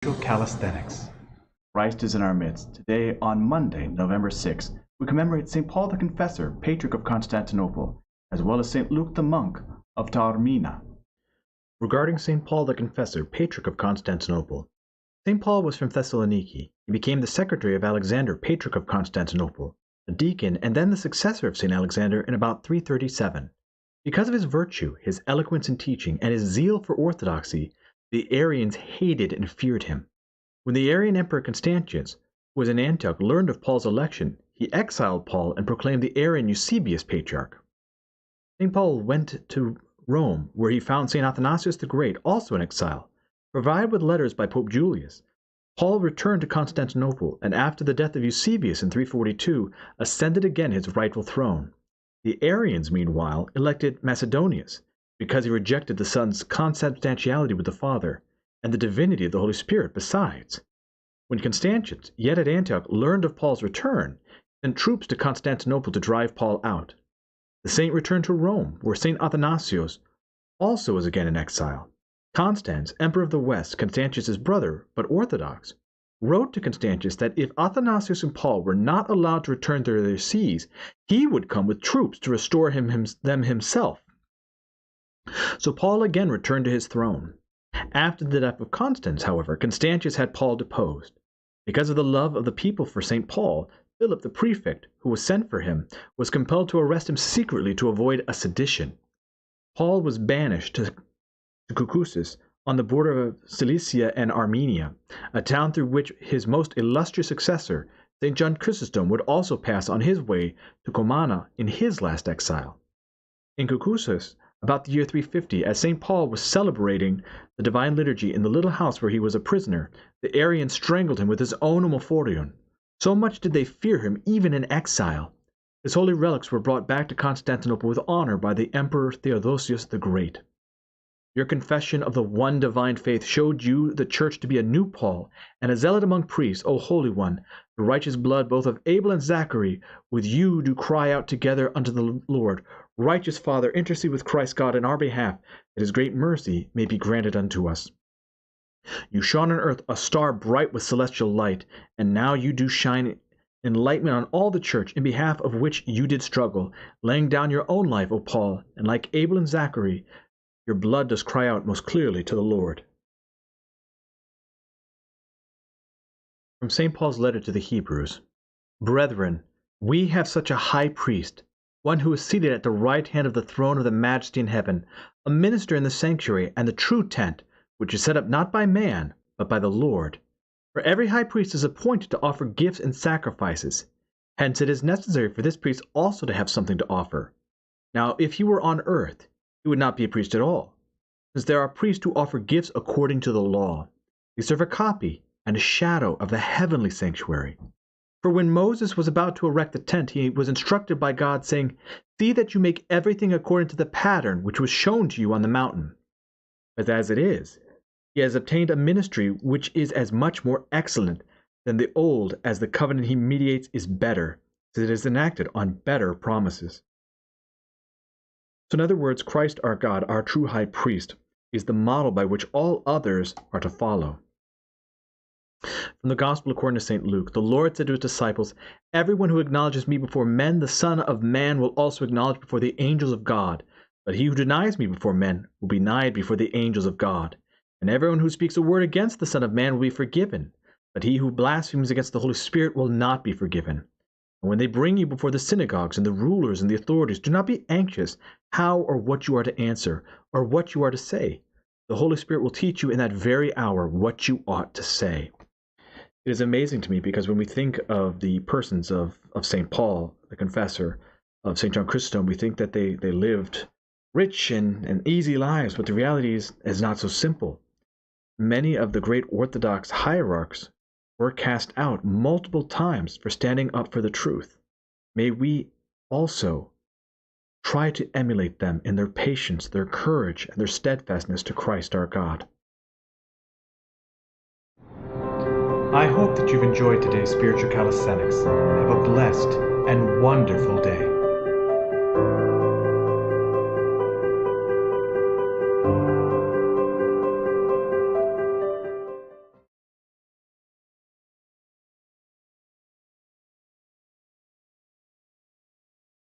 Calisthenics. Christ is in our midst. Today, on Monday, November 6th, we commemorate St. Paul the Confessor, Patriarch of Constantinople, as well as St. Luke the Monk of Taormina. Regarding St. Paul the Confessor, Patriarch of Constantinople, St. Paul was from Thessaloniki. He became the secretary of Alexander, Patriarch of Constantinople, a deacon, and then the successor of St. Alexander in about 337. Because of his virtue, his eloquence in teaching, and his zeal for orthodoxy, the Arians hated and feared him. When the Arian Emperor Constantius, who was in Antioch, learned of Paul's election, he exiled Paul and proclaimed the Arian Eusebius Patriarch. St. Paul went to Rome, where he found St. Athanasius the Great, also in exile. Provided with letters by Pope Julius, Paul returned to Constantinople, and after the death of Eusebius in 342, ascended again his rightful throne. The Arians, meanwhile, elected Macedonius, because he rejected the Son's consubstantiality with the Father, and the divinity of the Holy Spirit besides. When Constantius, yet at Antioch, learned of Paul's return, he sent troops to Constantinople to drive Paul out. The saint returned to Rome, where St. Athanasius also was again in exile. Constans, Emperor of the West, Constantius' brother, but Orthodox, wrote to Constantius that if Athanasius and Paul were not allowed to return to their sees, he would come with troops to restore them himself. So Paul again returned to his throne. After the death of Constans, however, Constantius had Paul deposed. Because of the love of the people for St. Paul, Philip the prefect, who was sent for him, was compelled to arrest him secretly to avoid a sedition. Paul was banished to Caucasus, on the border of Cilicia and Armenia, a town through which his most illustrious successor, St. John Chrysostom, would also pass on his way to Comana in his last exile. In Caucasus, about the year 350, as St. Paul was celebrating the divine liturgy in the little house where he was a prisoner, the Arians strangled him with his own homophorion. So much did they fear him, even in exile. His holy relics were brought back to Constantinople with honor by the Emperor Theodosius the Great. Your confession of the one divine faith showed you the Church to be a new Paul, and a zealot among priests, O Holy One. The righteous blood both of Abel and Zachary with you do cry out together unto the Lord. Righteous Father, intercede with Christ God in our behalf, that his great mercy may be granted unto us. You shone on earth a star bright with celestial light, and now you do shine enlightenment on all the Church, in behalf of which you did struggle, laying down your own life, O Paul, and like Abel and Zachary, your blood does cry out most clearly to the Lord. From St. Paul's letter to the Hebrews. Brethren, we have such a high priest, one who is seated at the right hand of the throne of the Majesty in heaven, a minister in the sanctuary and the true tent, which is set up not by man, but by the Lord. For every high priest is appointed to offer gifts and sacrifices. Hence it is necessary for this priest also to have something to offer. Now if he were on earth, he would not be a priest at all, since there are priests who offer gifts according to the law. They serve a copy and a shadow of the heavenly sanctuary. For when Moses was about to erect the tent, he was instructed by God, saying, See that you make everything according to the pattern which was shown to you on the mountain. But as it is, he has obtained a ministry which is as much more excellent than the old as the covenant he mediates is better, since it is enacted on better promises. So in other words, Christ our God, our true high priest, is the model by which all others are to follow. From the Gospel according to St. Luke, the Lord said to his disciples, Everyone who acknowledges me before men, the Son of Man will also acknowledge before the angels of God. But he who denies me before men will be denied before the angels of God. And everyone who speaks a word against the Son of Man will be forgiven. But he who blasphemes against the Holy Spirit will not be forgiven. And when they bring you before the synagogues and the rulers and the authorities, do not be anxious how or what you are to answer, or what you are to say. The Holy Spirit will teach you in that very hour what you ought to say. It is amazing to me because when we think of the persons of St. Paul, the Confessor, of St. John Chrysostom, we think that they lived rich and easy lives, but the reality is not so simple. Many of the great Orthodox hierarchs were cast out multiple times for standing up for the truth. May we also try to emulate them in their patience, their courage, and their steadfastness to Christ our God. I hope that you've enjoyed today's spiritual calisthenics. Have a blessed and wonderful day.